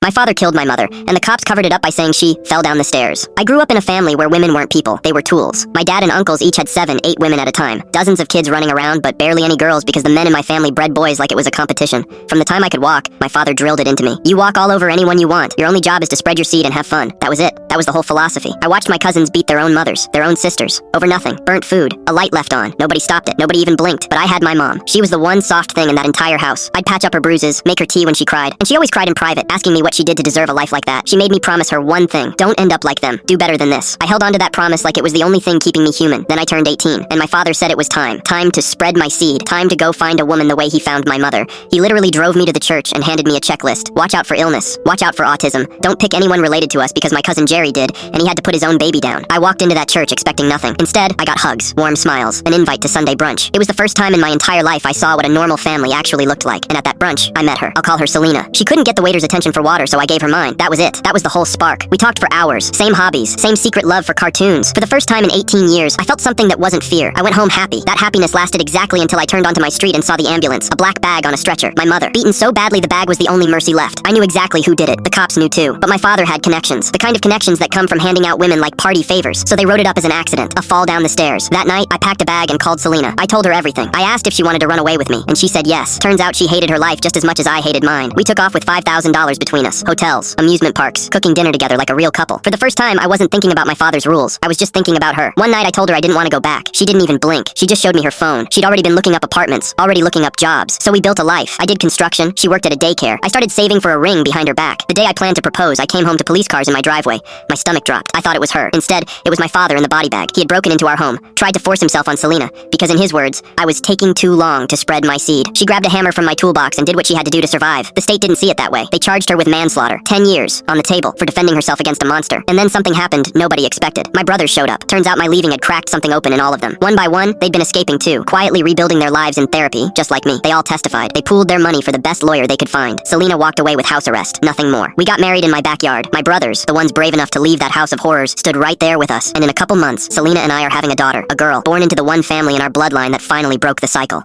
My father killed my mother, and the cops covered it up by saying she fell down the stairs. I grew up in a family where women weren't people, they were tools. My dad and uncles each had 7, 8 women at a time. Dozens of kids running around, but barely any girls because the men in my family bred boys like it was a competition. From the time I could walk, my father drilled it into me. You walk all over anyone you want. Your only job is to spread your seed and have fun. That was it. That was the whole philosophy. I watched my cousins beat their own mothers, their own sisters, over nothing. Burnt food, a light left on. Nobody stopped it. Nobody even blinked. But I had my mom. She was the one soft thing in that entire house. I'd patch up her bruises, make her tea when she cried, and she always cried in private, asking me what she did to deserve a life like that. She made me promise her one thing: don't end up like them. Do better than this. I held on to that promise like it was the only thing keeping me human. Then I turned 18, and my father said it was time. Time to spread my seed. Time to go find a woman the way he found my mother. He literally drove me to the church and handed me a checklist. Watch out for illness. Watch out for autism. Don't pick anyone related to us because my cousin Jerry did, and he had to put his own baby down. I walked into that church expecting nothing. Instead, I got hugs, warm smiles, an invite to Sunday brunch. It was the first time in my entire life I saw what a normal family actually looked like, and at that brunch, I met her. I'll call her Selena. She couldn't get the waiter's attention for water, so I gave her mine. That was it. That was the whole spark. We talked for hours. Same hobbies. Same secret love for cartoons. For the first time in 18 years, I felt something that wasn't fear. I went home happy. That happiness lasted exactly until I turned onto my street and saw the ambulance. A black bag on a stretcher. My mother. Beaten so badly the bag was the only mercy left. I knew exactly who did it. The cops knew too. But my father had connections. The kind of connections that come from handing out women like party favors. So they wrote it up as an accident. A fall down the stairs. That night, I packed a bag and called Selena. I told her everything. I asked if she wanted to run away with me, and she said yes. Turns out she hated her life just as much as I hated mine. We took off with $5,000 between us. Hotels, amusement parks, cooking dinner together like a real couple. For the first time, I wasn't thinking about my father's rules. I was just thinking about her. One night I told her I didn't want to go back. She didn't even blink. She just showed me her phone. She'd already been looking up apartments, already looking up jobs. So we built a life. I did construction. She worked at a daycare. I started saving for a ring behind her back. The day I planned to propose, I came home to police cars in my driveway. My stomach dropped. I thought it was her. Instead, it was my father in the body bag. He had broken into our home, tried to force himself on Selena, because in his words, I was taking too long to spread my seed. She grabbed a hammer from my toolbox and did what she had to do to survive. The state didn't see it that way. They charged her with manslaughter. 10 years on the table for defending herself against a monster. And then something happened nobody expected. My brothers showed up. Turns out my leaving had cracked something open in all of them. One by one, they'd been escaping too, quietly rebuilding their lives in therapy, just like me. They all testified. They pooled their money for the best lawyer they could find. Selena walked away with house arrest. Nothing more. We got married in my backyard. My brothers, the ones brave enough to leave that house of horrors, stood right there with us. And in a couple months, Selena and I are having a daughter, a girl, born into the one family in our bloodline that finally broke the cycle.